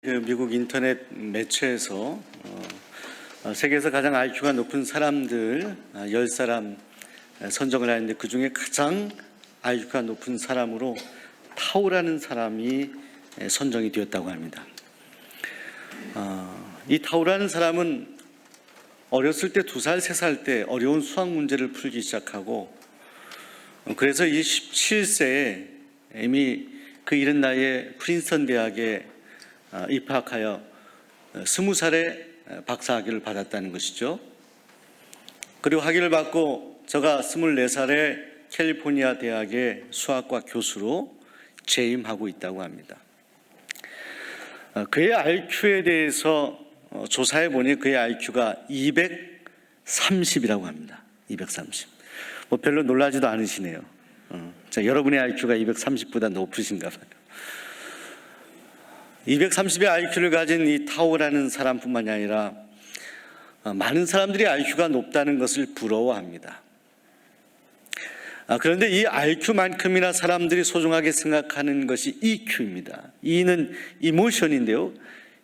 미국 인터넷 매체에서 세계에서 가장 IQ가 높은 사람들 10사람 선정을 하는데 그 중에 가장 IQ가 높은 사람으로 타오라는 사람이 선정이 되었다고 합니다. 이 타오라는 사람은 어렸을 때 2살, 3살 때 어려운 수학 문제를 풀기 시작하고 그래서 이 17세에 이미 그 이른 나이에 프린스턴 대학에 입학하여 20살에 박사학위를 받았다는 것이죠. 그리고 학위를 받고 저가 24살에 캘리포니아 대학의 수학과 교수로 재임하고 있다고 합니다. 그의 IQ에 대해서 조사해 보니 그의 IQ가 230이라고 합니다. 230. 별로 놀라지도 않으시네요. 여러분의 IQ가 230보다 높으신가 봐요. 230의 IQ를 가진 이 타오라는 사람뿐만이 아니라 많은 사람들이 IQ가 높다는 것을 부러워합니다. 그런데 이 IQ만큼이나 사람들이 소중하게 생각하는 것이 EQ입니다. E는 이모션인데요,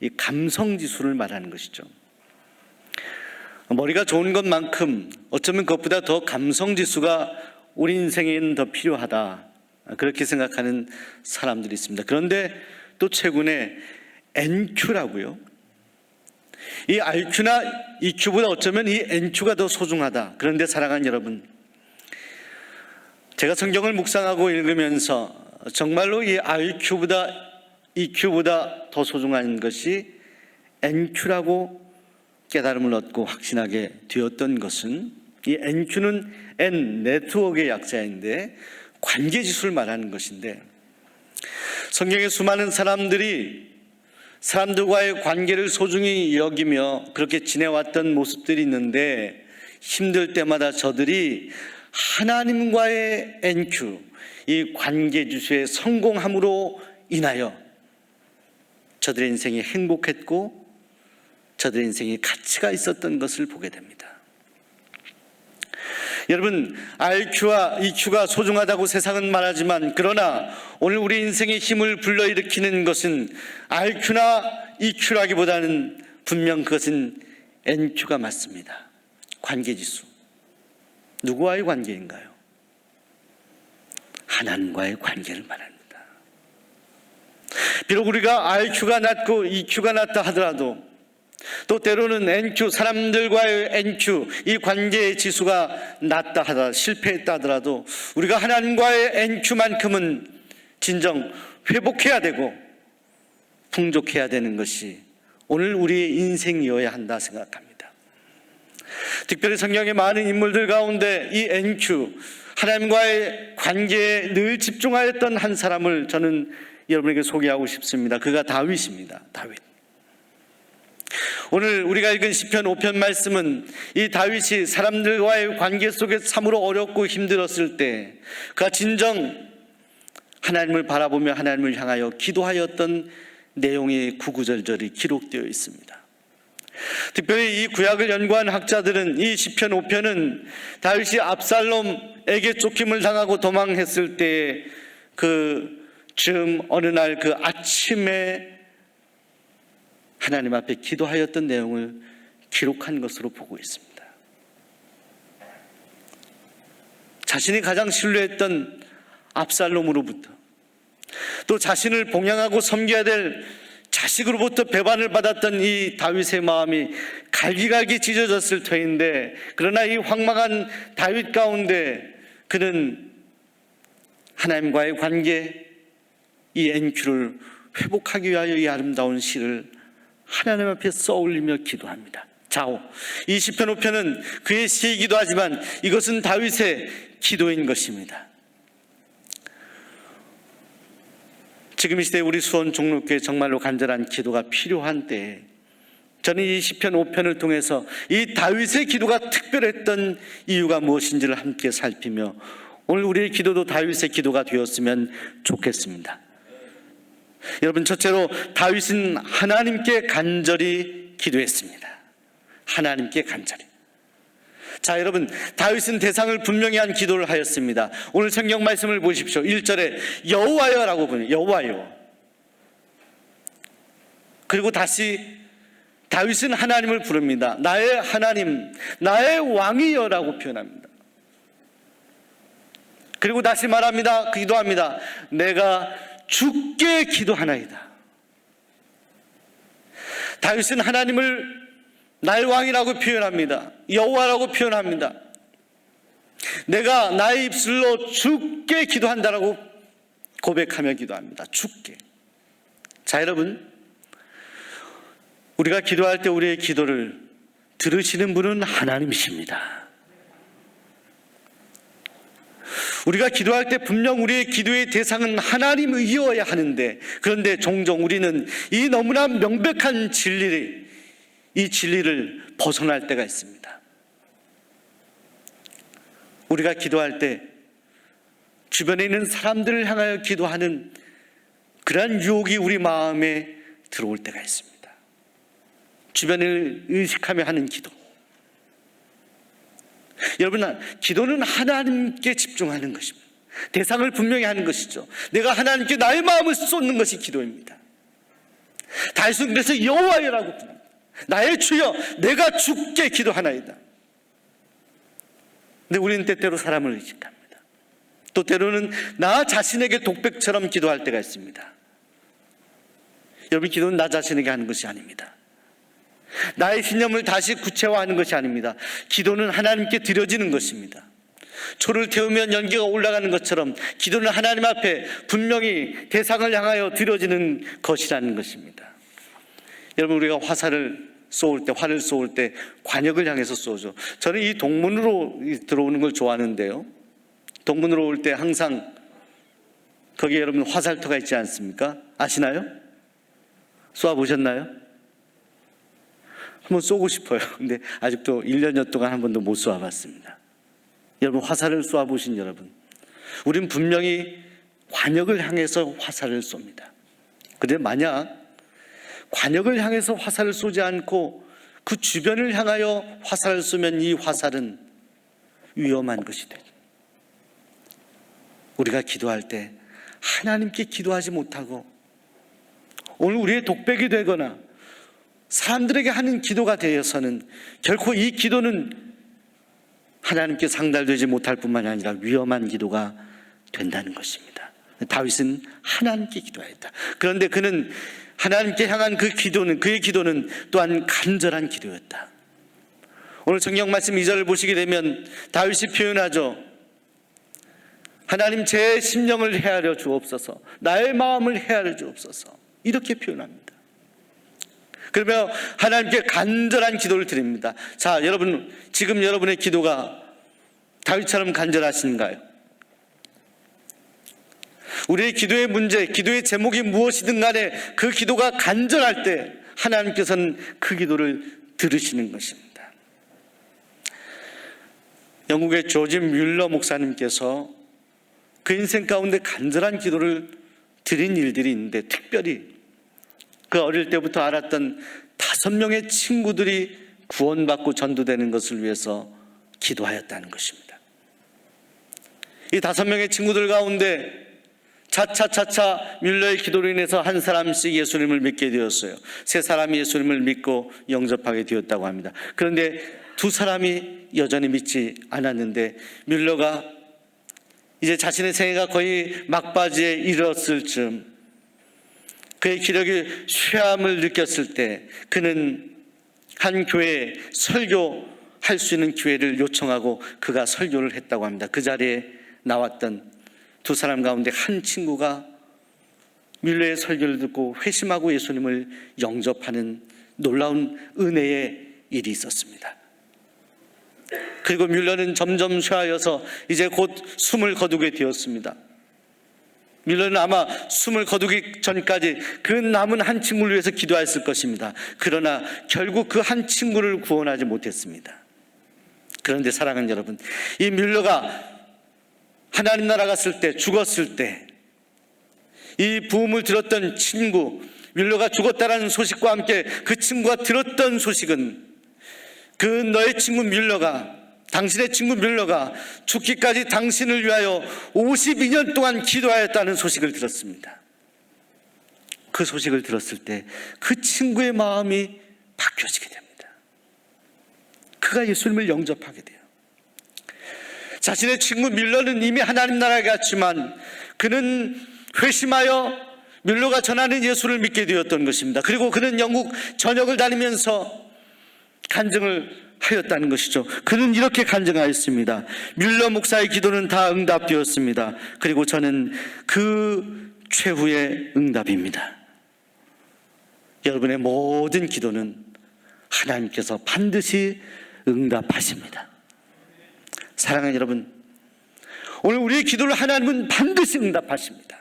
이 감성지수를 말하는 것이죠. 머리가 좋은 것만큼 어쩌면 그것보다 더 감성지수가 우리 인생에는 더 필요하다, 그렇게 생각하는 사람들이 있습니다. 그런데 또 최근에 NQ라고요. 이 IQ나 EQ보다 어쩌면 이 NQ가 더 소중하다. 그런데 사랑하는 여러분, 제가 성경을 묵상하고 읽으면서 정말로 이 IQ보다 EQ보다 더 소중한 것이 NQ라고 깨달음을 얻고 확신하게 되었던 것은, 이 NQ는 N 네트워크의 약자인데 관계지수를 말하는 것인데, 성경의 수많은 사람들이 사람들과의 관계를 소중히 여기며 그렇게 지내왔던 모습들이 있는데, 힘들 때마다 저들이 하나님과의 NQ, 이 관계지수의 성공함으로 인하여 저들의 인생이 행복했고 저들의 인생에 가치가 있었던 것을 보게 됩니다. 여러분, IQ와 EQ가 소중하다고 세상은 말하지만, 그러나 오늘 우리 인생의 힘을 불러일으키는 것은 IQ나 EQ라기보다는 분명 그것은 NQ가 맞습니다. 관계지수. 누구와의 관계인가요? 하나님과의 관계를 말합니다. 비록 우리가 IQ가 낮고 EQ가 낮다 하더라도, 또 때로는 NQ, 사람들과의 NQ, 이 관계의 지수가 낮다 하더라도, 실패했다 하더라도 우리가 하나님과의 NQ만큼은 진정 회복해야 되고 풍족해야 되는 것이 오늘 우리의 인생이어야 한다 생각합니다. 특별히 성경의 많은 인물들 가운데 이 NQ, 하나님과의 관계에 늘 집중하였던 한 사람을 저는 여러분에게 소개하고 싶습니다. 그가 다윗입니다. 다윗. 오늘 우리가 읽은 시편 5편 말씀은 이 다윗이 사람들과의 관계 속에 참으로 어렵고 힘들었을 때 그가 진정 하나님을 바라보며 하나님을 향하여 기도하였던 내용이 구구절절이 기록되어 있습니다. 특별히 이 구약을 연구한 학자들은 이 시편 5편은 다윗이 압살롬에게 쫓김을 당하고 도망했을 때 즈음 어느 날 그 아침에 하나님 앞에 기도하였던 내용을 기록한 것으로 보고 있습니다. 자신이 가장 신뢰했던 압살롬으로부터, 또 자신을 봉양하고 섬겨야 될 자식으로부터 배반을 받았던 이 다윗의 마음이 갈기갈기 찢어졌을 터인데, 그러나 이 황망한 다윗 가운데 그는 하나님과의 관계, 이 NQ를 회복하기 위하여 이 아름다운 시를 하나님 앞에 써올리며 기도합니다. 자오, 이 시편 5편은 그의 시이기도 하지만 이것은 다윗의 기도인 것입니다. 지금 이 시대에 우리 수원 종로교회 정말로 간절한 기도가 필요한 때에 저는 이 시편 5편을 통해서 이 다윗의 기도가 특별했던 이유가 무엇인지를 함께 살피며 오늘 우리의 기도도 다윗의 기도가 되었으면 좋겠습니다. 여러분, 첫째로 다윗은 하나님께 간절히 기도했습니다. 하나님께 간절히. 자, 여러분, 다윗은 대상을 분명히 한 기도를 하였습니다. 오늘 성경 말씀을 보십시오. 1절에 여호와여라고 부르는 여호와여. 그리고 다시 다윗은 하나님을 부릅니다. 나의 하나님, 나의 왕이여라고 표현합니다. 그리고 다시 말합니다. 기도합니다. 내가 주께 기도하나이다. 다윗은 하나님을 나의 왕이라고 표현합니다. 여호와라고 표현합니다. 내가 나의 입술로 주께 기도한다라고 고백하며 기도합니다. 주께. 자, 여러분, 우리가 기도할 때 우리의 기도를 들으시는 분은 하나님이십니다. 우리가 기도할 때 분명 우리의 기도의 대상은 하나님이어야 하는데, 그런데 종종 우리는 이 너무나 명백한 이 진리를 벗어날 때가 있습니다. 우리가 기도할 때 주변에 있는 사람들을 향하여 기도하는 그러한 유혹이 우리 마음에 들어올 때가 있습니다. 주변을 의식하며 하는 기도. 여러분, 기도는 하나님께 집중하는 것입니다. 대상을 분명히 하는 것이죠. 내가 하나님께 나의 마음을 쏟는 것이 기도입니다. 다윗은 그래서 여호와여라고 부릅니다. 나의 주여, 내가 주께 기도하나이다. 근데 우리는 때때로 사람을 의식합니다. 또 때로는 나 자신에게 독백처럼 기도할 때가 있습니다. 여러분, 기도는 나 자신에게 하는 것이 아닙니다. 나의 신념을 다시 구체화하는 것이 아닙니다. 기도는 하나님께 드려지는 것입니다. 초를 태우면 연기가 올라가는 것처럼 기도는 하나님 앞에 분명히 대상을 향하여 드려지는 것이라는 것입니다. 여러분, 우리가 화살을 쏘을 때, 활을 쏘을 때 관역을 향해서 쏘죠. 저는 이 동문으로 들어오는 걸 좋아하는데요, 동문으로 올 때 항상 거기에 여러분 화살터가 있지 않습니까? 아시나요? 쏘아보셨나요? 한번 쏘고 싶어요. 근데 아직도 1년여 동안 한 번도 못 쏘아봤습니다. 여러분, 화살을 쏘아보신 여러분, 우린 분명히 관역을 향해서 화살을 쏩니다. 그런데 만약 관역을 향해서 화살을 쏘지 않고 그 주변을 향하여 화살을 쏘면 이 화살은 위험한 것이 되죠. 우리가 기도할 때 하나님께 기도하지 못하고 오늘 우리의 독백이 되거나 사람들에게 하는 기도가 되어서는 결코 이 기도는 하나님께 상달되지 못할 뿐만 아니라 위험한 기도가 된다는 것입니다. 다윗은 하나님께 기도했다. 그런데 그는 하나님께 향한 그의 기도는 또한 간절한 기도였다. 오늘 성경 말씀 2절을 보시게 되면 다윗이 표현하죠. 하나님, 제 심령을 헤아려 주옵소서, 나의 마음을 헤아려 주옵소서, 이렇게 표현합니다. 그러면 하나님께 간절한 기도를 드립니다. 자, 여러분, 지금 여러분의 기도가 다윗처럼 간절하신가요? 우리의 기도의 문제, 기도의 제목이 무엇이든 간에 그 기도가 간절할 때 하나님께서는 그 기도를 들으시는 것입니다. 영국의 조지 뮬러 목사님께서 그 인생 가운데 간절한 기도를 드린 일들이 있는데, 특별히 그 어릴 때부터 알았던 5명의 친구들이 구원받고 전도되는 것을 위해서 기도하였다는 것입니다. 이 5명의 친구들 가운데 차차차차 뮬러의 기도로 인해서 한 사람씩 예수님을 믿게 되었어요. 3사람이 예수님을 믿고 영접하게 되었다고 합니다. 그런데 2사람이 여전히 믿지 않았는데, 뮬러가 이제 자신의 생애가 거의 막바지에 이르렀을 즈음 그의 기력이 쇠함을 느꼈을 때 그는 한 교회에 설교할 수 있는 기회를 요청하고 그가 설교를 했다고 합니다. 그 자리에 나왔던 2사람 가운데 한 친구가 뮬러의 설교를 듣고 회심하고 예수님을 영접하는 놀라운 은혜의 일이 있었습니다. 그리고 뮬러는 점점 쇠하여서 이제 곧 숨을 거두게 되었습니다. 뮬러는 아마 숨을 거두기 전까지 그 남은 한 친구를 위해서 기도했을 것입니다. 그러나 결국 그 한 친구를 구원하지 못했습니다. 그런데 사랑하는 여러분, 이 뮬러가 하나님 나라 갔을 때, 죽었을 때 이 부음을 들었던 친구, 뮬러가 죽었다라는 소식과 함께 그 친구가 들었던 소식은 그 너의 친구 뮬러가, 당신의 친구 뮬러가 죽기까지 당신을 위하여 52년 동안 기도하였다는 소식을 들었습니다. 그 소식을 들었을 때 그 친구의 마음이 바뀌어지게 됩니다. 그가 예수님을 영접하게 돼요. 자신의 친구 밀러는 이미 하나님 나라에 갔지만 그는 회심하여 밀러가 전하는 예수를 믿게 되었던 것입니다. 그리고 그는 영국 전역을 다니면서 간증을 하였다는 것이죠. 그는 이렇게 간증하였습니다. 밀러 목사의 기도는 다 응답되었습니다. 그리고 저는 그 최후의 응답입니다. 여러분의 모든 기도는 하나님께서 반드시 응답하십니다. 사랑하는 여러분, 오늘 우리의 기도를 하나님은 반드시 응답하십니다.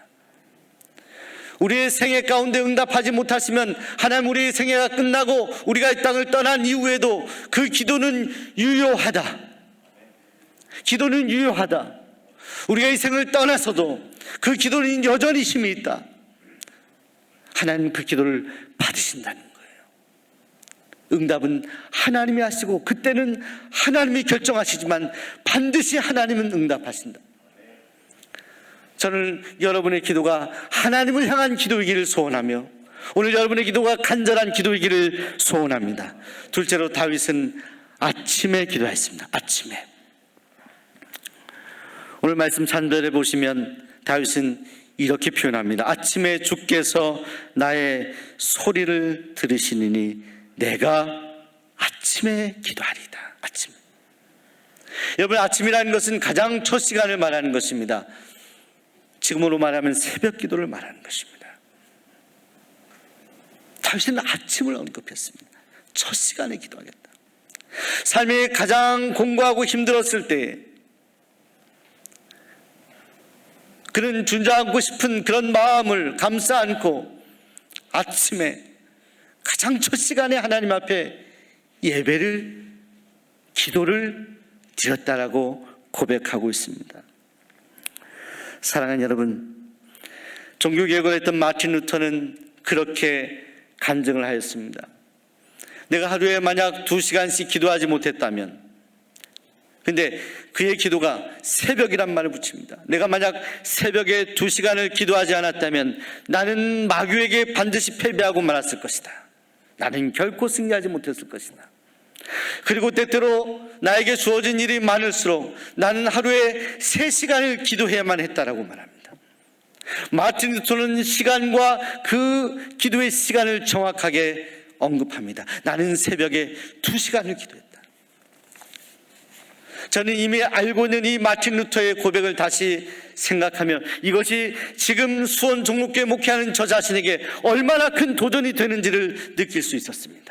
우리의 생애 가운데 응답하지 못하시면 하나님 우리의 생애가 끝나고 우리가 이 땅을 떠난 이후에도 그 기도는 유효하다. 기도는 유효하다. 우리가 이 생을 떠나서도 그 기도는 여전히 힘이 있다. 하나님 그 기도를 받으신다는 거예요. 응답은 하나님이 하시고 그때는 하나님이 결정하시지만 반드시 하나님은 응답하신다. 저는 여러분의 기도가 하나님을 향한 기도이기를 소원하며 오늘 여러분의 기도가 간절한 기도이기를 소원합니다. 둘째로 다윗은 아침에 기도했습니다. 아침에. 오늘 말씀 찬별에 보시면 다윗은 이렇게 표현합니다. 아침에 주께서 나의 소리를 들으시니 내가 아침에 기도하리이다. 아침. 여러분, 아침이라는 것은 가장 첫 시간을 말하는 것입니다. 지금으로 말하면 새벽 기도를 말하는 것입니다. 다윗은 아침을 언급했습니다. 첫 시간에 기도하겠다. 삶이 가장 공고하고 힘들었을 때 그는 주저앉고 싶은 그런 마음을 감싸 안고 아침에 가장 첫 시간에 하나님 앞에 예배를, 기도를 드렸다라고 고백하고 있습니다. 사랑하는 여러분, 종교개혁을 했던 마틴 루터는 그렇게 간증을 하였습니다. 내가 하루에 만약 2시간씩 기도하지 못했다면, 근데 그의 기도가 새벽이란 말을 붙입니다. 내가 만약 새벽에 2시간을 기도하지 않았다면 나는 마귀에게 반드시 패배하고 말았을 것이다. 나는 결코 승리하지 못했을 것이다. 그리고 때때로 나에게 주어진 일이 많을수록 나는 하루에 3시간을 기도해야만 했다라고 말합니다. 마틴 루터는 시간과 그 기도의 시간을 정확하게 언급합니다. 나는 새벽에 2시간을 기도했다. 저는 이미 알고 있는 이 마틴 루터의 고백을 다시 생각하며 이것이 지금 수원 종록교회 목회하는 저 자신에게 얼마나 큰 도전이 되는지를 느낄 수 있었습니다.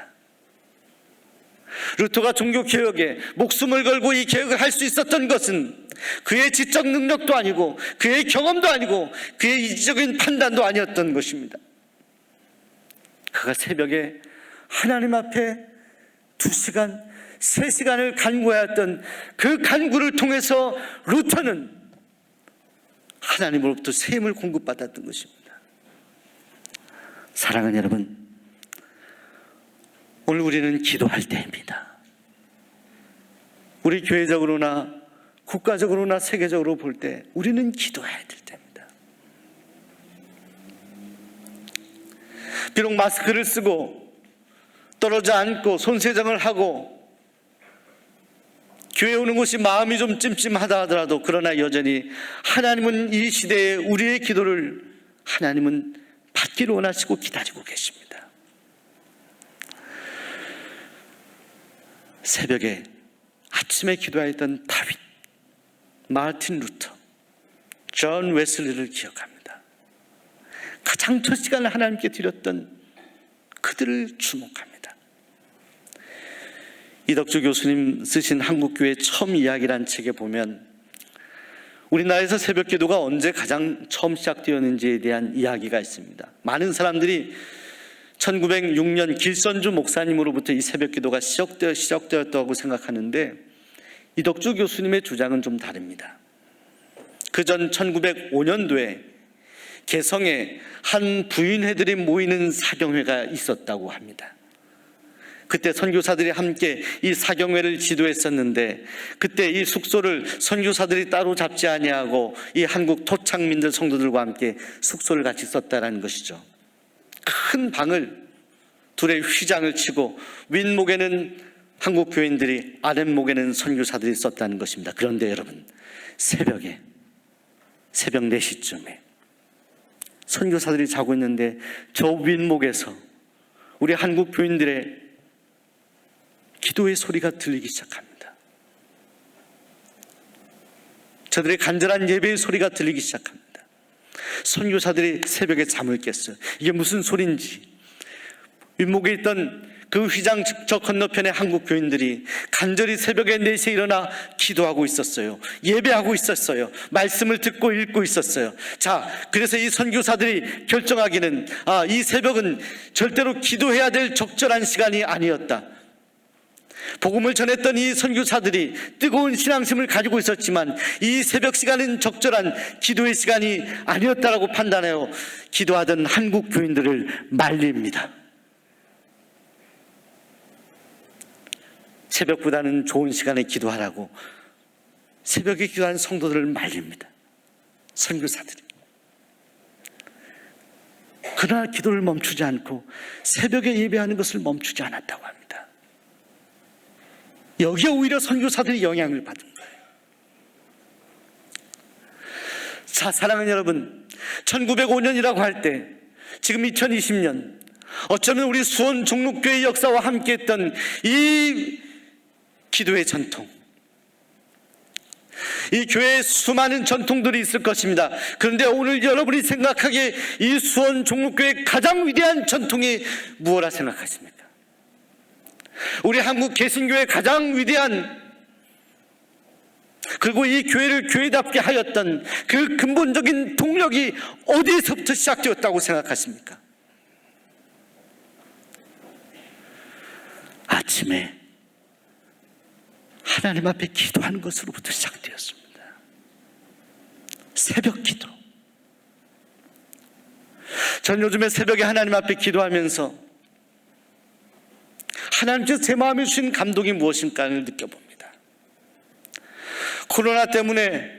루터가 종교개혁에 목숨을 걸고 이 개혁을 할 수 있었던 것은 그의 지적 능력도 아니고 그의 경험도 아니고 그의 이지적인 판단도 아니었던 것입니다. 그가 새벽에 하나님 앞에 2시간, 3시간을 간구하였던 그 간구를 통해서 루터는 하나님으로부터 셈을 공급받았던 것입니다. 사랑하는 여러분, 오늘 우리는 기도할 때입니다. 우리 교회적으로나 국가적으로나 세계적으로 볼 때 우리는 기도해야 될 때입니다. 비록 마스크를 쓰고 떨어져 앉고 손세정을 하고 교회에 오는 것이 마음이 좀 찜찜하다 하더라도 그러나 여전히 하나님은 이 시대에 우리의 기도를 하나님은 받기를 원하시고 기다리고 계십니다. 새벽에 아침에 기도하였던 다윗, 마틴 루터, 존 웨슬리를 기억합니다. 가장 첫 시간을 하나님께 드렸던 그들을 주목합니다. 이덕주 교수님 쓰신 한국교회 처음 이야기란 책에 보면 우리나라에서 새벽 기도가 언제 가장 처음 시작되었는지에 대한 이야기가 있습니다. 많은 사람들이 1906년 길선주 목사님으로부터 이 새벽 기도가 시작되었다고 생각하는데 이덕주 교수님의 주장은 좀 다릅니다. 그전 1905년도에 개성에 한 부인회들이 모이는 사경회가 있었다고 합니다. 그때 선교사들이 함께 이 사경회를 지도했었는데 그때 이 숙소를 선교사들이 따로 잡지 아니하고 이 한국 토착민들 성도들과 함께 숙소를 같이 썼다라는 것이죠. 큰 방을 둘의 휘장을 치고 윗목에는 한국 교인들이, 아랫목에는 선교사들이 썼다는 것입니다. 그런데 여러분, 새벽 4시쯤에 선교사들이 자고 있는데 저 윗목에서 우리 한국 교인들의 기도의 소리가 들리기 시작합니다. 저들의 간절한 예배의 소리가 들리기 시작합니다. 선교사들이 새벽에 잠을 깼어요. 이게 무슨 소리인지, 윗목에 있던 그 휘장 저 건너편의 한국 교인들이 간절히 새벽에 4시에 일어나 기도하고 있었어요. 예배하고 있었어요. 말씀을 듣고 읽고 있었어요. 자, 그래서 이 선교사들이 결정하기는, 이 새벽은 절대로 기도해야 될 적절한 시간이 아니었다. 복음을 전했던 이 선교사들이 뜨거운 신앙심을 가지고 있었지만 이 새벽 시간은 적절한 기도의 시간이 아니었다라고 판단하여 기도하던 한국 교인들을 말립니다. 새벽보다는 좋은 시간에 기도하라고 새벽에 기도하는 성도들을 말립니다. 선교사들이. 그러나 기도를 멈추지 않고 새벽에 예배하는 것을 멈추지 않았다고 합니다. 여기에 오히려 선교사들이 영향을 받은 거예요. 자, 사랑하는 여러분, 1905년이라고 할 때 지금 2020년, 어쩌면 우리 수원 종록교회 역사와 함께했던 이 기도의 전통, 이 교회에 수많은 전통들이 있을 것입니다. 그런데 오늘 여러분이 생각하기에 이 수원 종록교회의 가장 위대한 전통이 무엇라 생각하십니까? 우리 한국 개신교회의 가장 위대한, 그리고 이 교회를 교회답게 하였던 그 근본적인 동력이 어디에서부터 시작되었다고 생각하십니까? 아침에 하나님 앞에 기도하는 것으로부터 시작되었습니다. 새벽 기도. 전 요즘에 새벽에 하나님 앞에 기도하면서 하나님께서 제 마음에 주신 감동이 무엇인가를 느껴봅니다. 코로나 때문에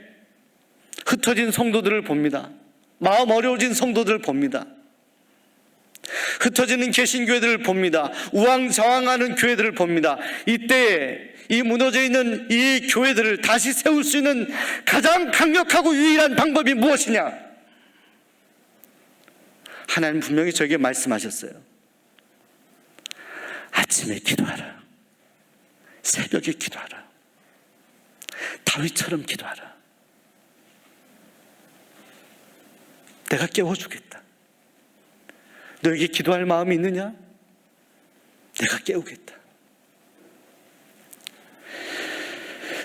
흩어진 성도들을 봅니다. 마음 어려워진 성도들을 봅니다. 흩어지는 개신교회들을 봅니다. 우왕좌왕하는 교회들을 봅니다. 이때에 이 무너져 있는 이 교회들을 다시 세울 수 있는 가장 강력하고 유일한 방법이 무엇이냐? 하나님 분명히 저에게 말씀하셨어요. 아침에 기도하라. 새벽에 기도하라. 다윗처럼 기도하라. 내가 깨워주겠다. 너에게 기도할 마음이 있느냐? 내가 깨우겠다.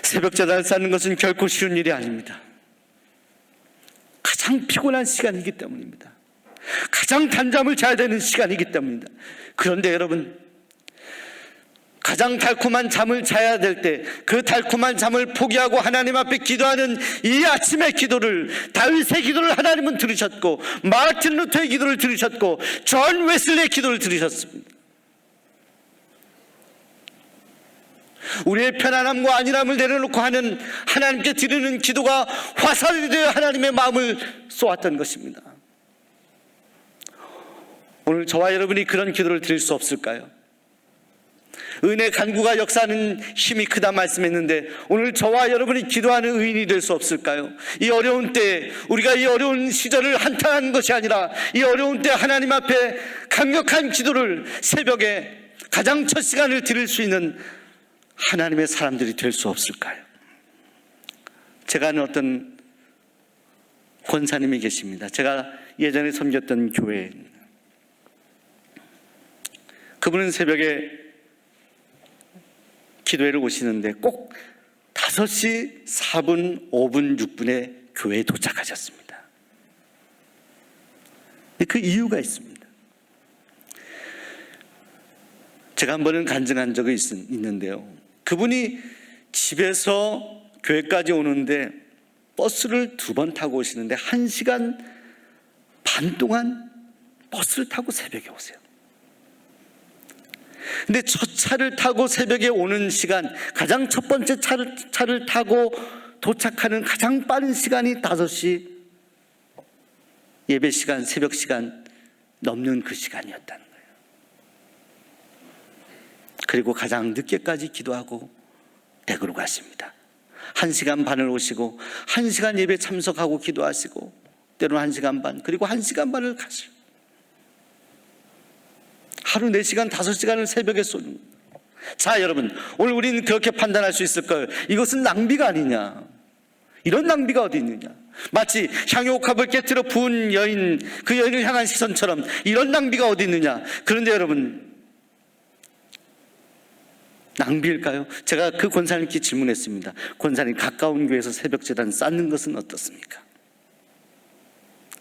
새벽 제단을 쌓는 것은 결코 쉬운 일이 아닙니다. 가장 피곤한 시간이기 때문입니다. 가장 단잠을 자야 되는 시간이기 때문입니다. 그런데 여러분, 가장 달콤한 잠을 자야 될 때 그 달콤한 잠을 포기하고 하나님 앞에 기도하는 이 아침의 기도를, 다윗의 기도를 하나님은 들으셨고, 마틴 루터의 기도를 들으셨고, 존 웨슬리의 기도를 들으셨습니다. 우리의 편안함과 안일함을 내려놓고 하는 하나님께 드리는 기도가 화살이 되어 하나님의 마음을 쏘았던 것입니다. 오늘 저와 여러분이 그런 기도를 드릴 수 없을까요? 은혜 간구가 역사하는 힘이 크다 말씀했는데 오늘 저와 여러분이 기도하는 의인이 될 수 없을까요? 이 어려운 때에 우리가 이 어려운 시절을 한탄하는 것이 아니라 이 어려운 때 하나님 앞에 강력한 기도를 새벽에 가장 첫 시간을 드릴 수 있는 하나님의 사람들이 될 수 없을까요? 제가 아는 어떤 권사님이 계십니다. 제가 예전에 섬겼던 교회, 그분은 새벽에 기도회를 오시는데 꼭 5시 4분, 5분, 6분에 교회에 도착하셨습니다. 그 이유가 있습니다. 제가 한 번은 간증한 적이 있는데요. 그분이 집에서 교회까지 오는데 버스를 2번 타고 오시는데 1시간 반 동안 버스를 타고 새벽에 오세요. 근데 첫 차를 타고 새벽에 오는 시간, 가장 첫 번째 차를 타고 도착하는 가장 빠른 시간이 5시 예배 시간, 새벽 시간 넘는 그 시간이었다는 거예요. 그리고 가장 늦게까지 기도하고 댁으로 가십니다. 1시간 반을 오시고 1시간 예배 참석하고 기도하시고 때로는 1시간 반, 그리고 1시간 반을 가시고 하루 4시간, 5시간을 새벽에 쏘는 거예요. 자, 여러분, 오늘 우리는 그렇게 판단할 수 있을 거예요. 이것은 낭비가 아니냐, 이런 낭비가 어디 있느냐. 마치 향유옥합을 깨뜨려 부은 여인, 그 여인을 향한 시선처럼 이런 낭비가 어디 있느냐. 그런데 여러분, 낭비일까요? 제가 그 권사님께 질문했습니다. 권사님, 가까운 교회에서 새벽제단 쌓는 것은 어떻습니까?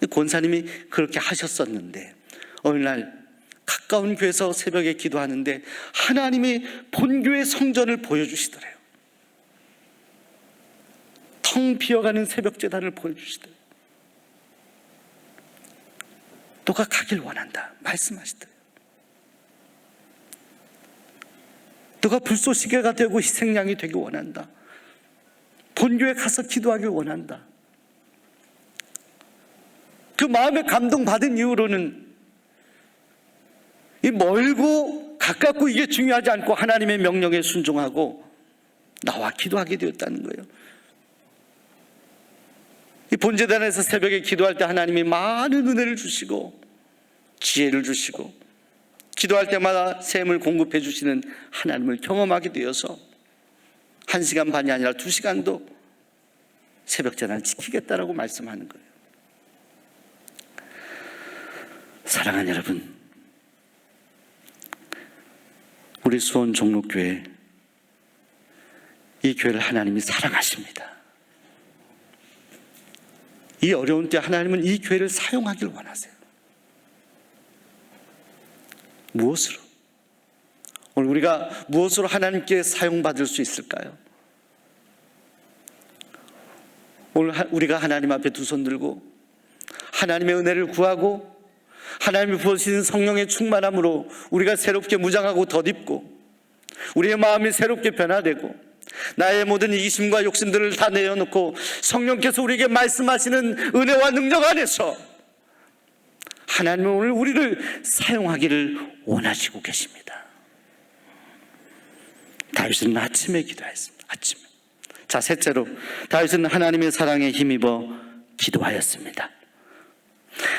권사님이 그렇게 하셨었는데 어느 날 가까운 교회에서 새벽에 기도하는데 하나님이 본교회 성전을 보여주시더래요. 텅 비어가는 새벽제단을 보여주시더래요. 너가 가길 원한다 말씀하시더래요. 너가 불쏘시개가 되고 희생양이 되길 원한다. 본교에 가서 기도하길 원한다. 그 마음에 감동받은 이후로는 이 멀고 가깝고 이게 중요하지 않고 하나님의 명령에 순종하고 나와 기도하게 되었다는 거예요. 이 본제단에서 새벽에 기도할 때 하나님이 많은 은혜를 주시고 지혜를 주시고 기도할 때마다 샘을 공급해 주시는 하나님을 경험하게 되어서 1시간 반이 아니라 2시간도 새벽제단을 지키겠다라고 말씀하는 거예요. 사랑하는 여러분, 우리 수원 종로교회, 이 교회를 하나님이 사랑하십니다. 이 어려운 때 하나님은 이 교회를 사용하길 원하세요. 무엇으로? 오늘 우리가 무엇으로 하나님께 사용받을 수 있을까요? 오늘 우리가 하나님 앞에 두 손 들고 하나님의 은혜를 구하고 하나님이 부어주시는 성령의 충만함으로 우리가 새롭게 무장하고 덧입고 우리의 마음이 새롭게 변화되고 나의 모든 이기심과 욕심들을 다 내어놓고 성령께서 우리에게 말씀하시는 은혜와 능력 안에서 하나님은 오늘 우리를 사용하기를 원하시고 계십니다. 다윗은 아침에 기도했습니다. 아침에. 자, 셋째로 다윗은 하나님의 사랑에 힘입어 기도하였습니다.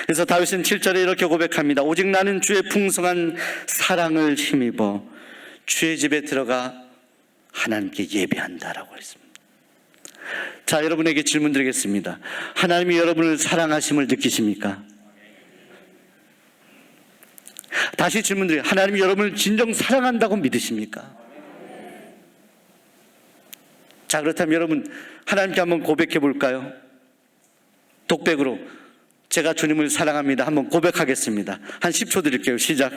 그래서 다윗은 7절에 이렇게 고백합니다. 오직 나는 주의 풍성한 사랑을 힘입어 주의 집에 들어가 하나님께 예배한다라고 했습니다. 자, 여러분에게 질문 드리겠습니다. 하나님이 여러분을 사랑하심을 느끼십니까? 다시 질문 드려요. 하나님이 여러분을 진정 사랑한다고 믿으십니까? 자, 그렇다면 여러분 하나님께 한번 고백해 볼까요? 독백으로 제가 주님을 사랑합니다. 한번 고백하겠습니다. 한 10초 드릴게요. 시작.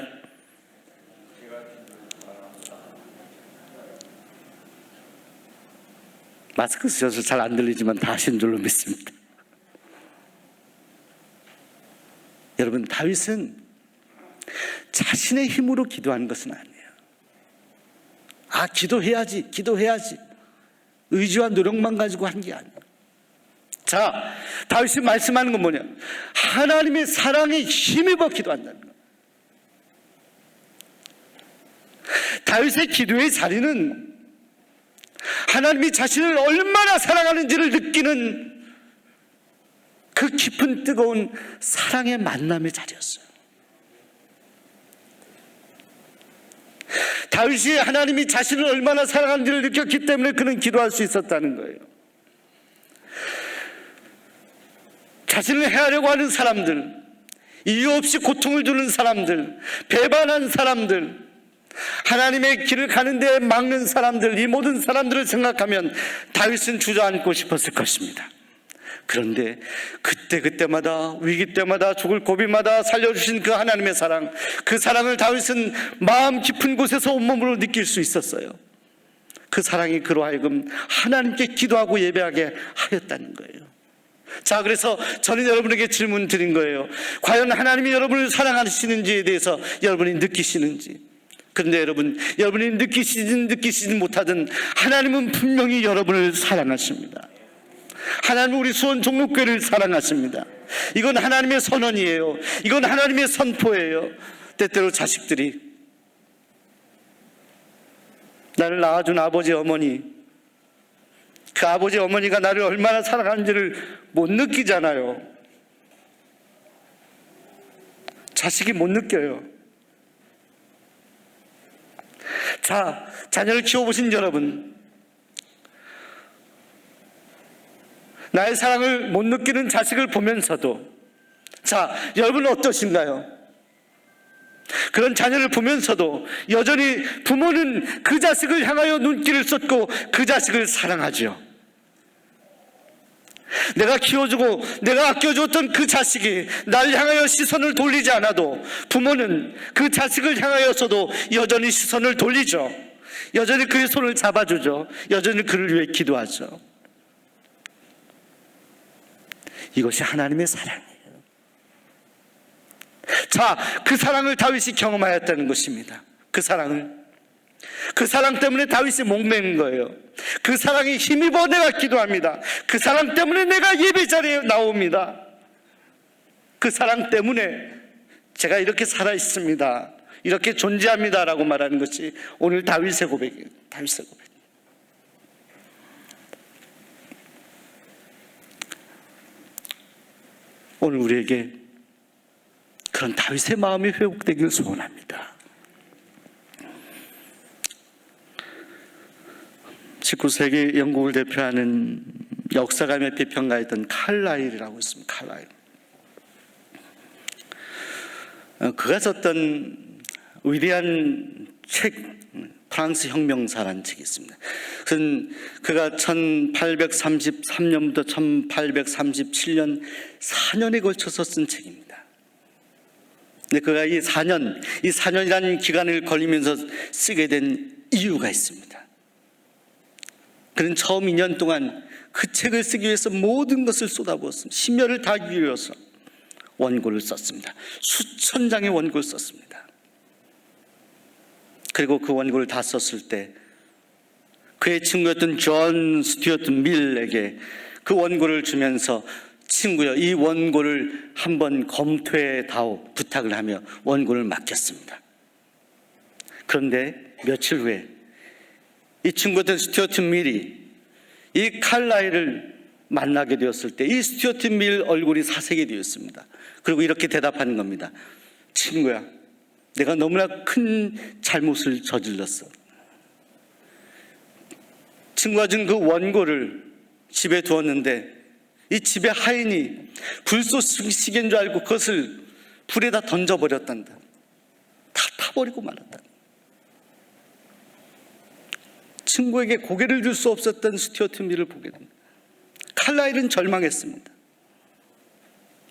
마스크 쓰셔서 잘 안 들리지만 다 하신 줄로 믿습니다. 여러분, 다윗은 자신의 힘으로 기도하는 것은 아니에요. 기도해야지 의지와 노력만 가지고 한 게 아니에요. 자, 다윗이 말씀하는 건 뭐냐? 하나님의 사랑에 힘입어 기도한다는 거예요. 다윗의 기도의 자리는 하나님이 자신을 얼마나 사랑하는지를 느끼는 그 깊은 뜨거운 사랑의 만남의 자리였어요. 다윗이 하나님이 자신을 얼마나 사랑하는지를 느꼈기 때문에 그는 기도할 수 있었다는 거예요. 자신을 해하려고 하는 사람들, 이유 없이 고통을 주는 사람들, 배반한 사람들, 하나님의 길을 가는 데 막는 사람들, 이 모든 사람들을 생각하면 다윗은 주저앉고 싶었을 것입니다. 그런데 그때마다 위기 때마다 죽을 고비마다 살려주신 그 하나님의 사랑, 그 사랑을 다윗은 마음 깊은 곳에서 온몸으로 느낄 수 있었어요. 그 사랑이 그로 하여금 하나님께 기도하고 예배하게 하였다는 거예요. 자, 그래서 저는 여러분에게 질문 드린 거예요. 과연 하나님이 여러분을 사랑하시는지에 대해서 여러분이 느끼시는지. 그런데 여러분이 느끼시든 못하든 하나님은 분명히 여러분을 사랑하십니다. 하나님은 우리 수원 종로교회를 사랑하십니다. 이건 하나님의 선언이에요. 이건 하나님의 선포예요. 때때로 자식들이 나를 낳아준 아버지 어머니, 그 아버지 어머니가 나를 얼마나 사랑하는지를 못 느끼잖아요. 자식이 못 느껴요. 자, 자녀를 키워보신 여러분, 나의 사랑을 못 느끼는 자식을 보면서도, 자, 여러분은 어떠신가요? 그런 자녀를 보면서도 여전히 부모는 그 자식을 향하여 눈길을 쏟고 그 자식을 사랑하죠. 내가 키워주고 내가 아껴줬던 그 자식이 날 향하여 시선을 돌리지 않아도 부모는 그 자식을 향하여서도 여전히 시선을 돌리죠. 여전히 그의 손을 잡아주죠. 여전히 그를 위해 기도하죠. 이것이 하나님의 사랑이에요. 자, 그 사랑을 다윗이 경험하였다는 것입니다. 그 사랑 때문에 다윗이 목매는 거예요. 그 사랑이 힘입어 내가 기도합니다. 그 사랑 때문에 내가 예배 자리에 나옵니다. 그 사랑 때문에 제가 이렇게 살아 있습니다, 이렇게 존재합니다 라고 말하는 것이 오늘 다윗의 고백이에요. 다윗의 고백. 오늘 우리에게 그런 다윗의 마음이 회복되기를 소원합니다. 19세기 영국을 대표하는 역사가의 비평가였던 칼라일이라고 있습니다. 칼라일. 그가 썼던 위대한 책, 프랑스 혁명사라는 책이 있습니다. 그가 1833년부터 1837년 4년에 걸쳐서 쓴 책입니다. 근데 그가 이 4년이라는 기간을 걸리면서 쓰게 된 이유가 있습니다. 그는 처음 2년 동안 그 책을 쓰기 위해서 모든 것을 쏟아부었습니다. 심혈을 다 기울여서 원고를 썼습니다. 수천 장의 원고를 썼습니다. 그리고 그 원고를 다 썼을 때 그의 친구였던 존 스튜어트 밀에게 그 원고를 주면서 친구여, 이 원고를 한번 검토해 다오 부탁을 하며 원고를 맡겼습니다. 그런데 며칠 후에 이 친구였던 스튜어트 밀이 이 칼라일을 만나게 되었을 때 이 스튜어트 밀 얼굴이 사색이 되었습니다. 그리고 이렇게 대답하는 겁니다. 친구야, 내가 너무나 큰 잘못을 저질렀어. 친구가 준 그 원고를 집에 두었는데 이 집의 하인이 불쏘시개인 줄 알고 그것을 불에다 던져버렸단다. 다 타버리고 말았다. 친구에게 고개를 들 수 없었던 스튜어트 밀을 보게 됩니다. 칼라일은 절망했습니다.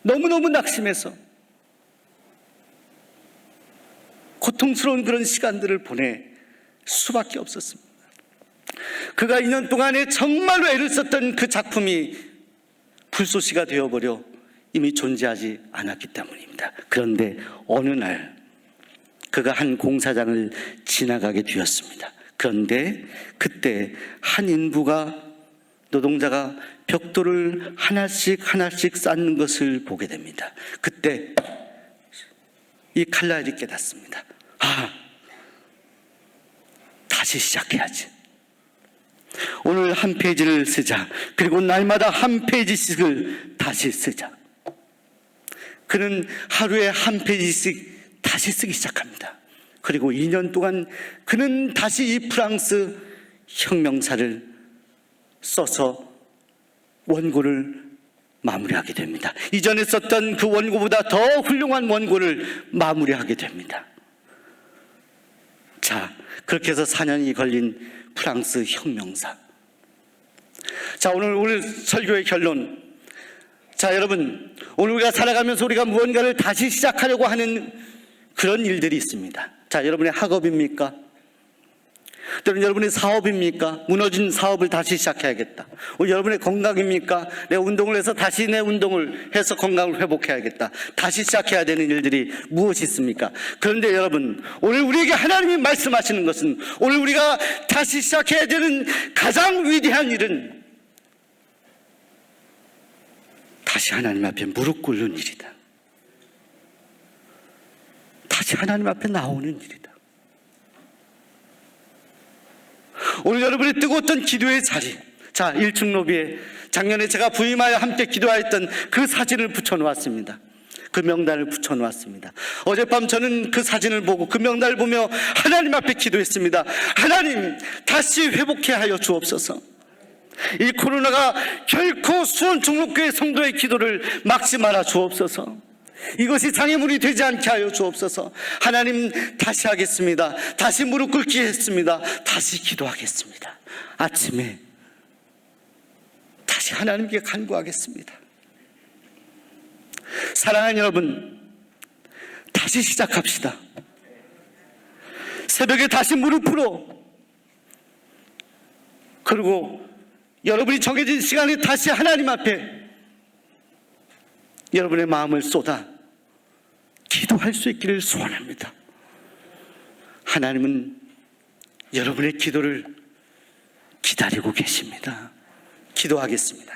너무너무 낙심해서 고통스러운 그런 시간들을 보낼 수밖에 없었습니다. 그가 2년 동안에 정말로 애를 썼던 그 작품이 불쏘시가 되어버려 이미 존재하지 않았기 때문입니다. 그런데 어느 날 그가 한 공사장을 지나가게 되었습니다. 그런데 그때 한 인부가, 노동자가 벽돌을 하나씩 쌓는 것을 보게 됩니다. 그때 이 칼라일이 깨닫습니다. 다시 시작해야지. 오늘 한 페이지를 쓰자. 그리고 날마다 한 페이지씩을 다시 쓰자. 그는 하루에 한 페이지씩 다시 쓰기 시작합니다. 그리고 2년 동안 그는 다시 이 프랑스 혁명사를 써서 원고를 마무리하게 됩니다. 이전에 썼던 그 원고보다 더 훌륭한 원고를 마무리하게 됩니다. 자, 그렇게 해서 4년이 걸린 프랑스 혁명사. 자, 오늘 설교의 결론. 자, 여러분, 오늘 우리가 살아가면서 우리가 무언가를 다시 시작하려고 하는 그런 일들이 있습니다. 자, 여러분의 학업입니까? 또는 여러분의 사업입니까? 무너진 사업을 다시 시작해야겠다. 여러분의 건강입니까? 내 운동을 해서 다시 내 운동을 해서 건강을 회복해야겠다. 다시 시작해야 되는 일들이 무엇이 있습니까? 그런데 여러분, 오늘 우리에게 하나님이 말씀하시는 것은, 오늘 우리가 다시 시작해야 되는 가장 위대한 일은 다시 하나님 앞에 무릎 꿇는 일이다. 다시 하나님 앞에 나오는 일이다. 오늘 여러분이 뜨거웠던 기도의 자리, 자, 1층 로비에 작년에 제가 부임하여 함께 기도하였던 그 사진을 붙여놓았습니다. 그 명단을 붙여놓았습니다. 어젯밤 저는 그 사진을 보고 그 명단을 보며 하나님 앞에 기도했습니다. 하나님, 다시 회복해 하여 주옵소서. 이 코로나가 결코 수원 종목교회 성도의 기도를 막지 말아 주옵소서. 이것이 장애물이 되지 않게 하여 주옵소서. 하나님, 다시 하겠습니다. 다시 무릎 꿇기 했습니다. 다시 기도하겠습니다. 아침에 다시 하나님께 간구하겠습니다. 사랑하는 여러분, 다시 시작합시다. 새벽에 다시 무릎으로, 그리고 여러분이 정해진 시간에 다시 하나님 앞에 여러분의 마음을 쏟아 기도할 수 있기를 소원합니다. 하나님은 여러분의 기도를 기다리고 계십니다. 기도하겠습니다.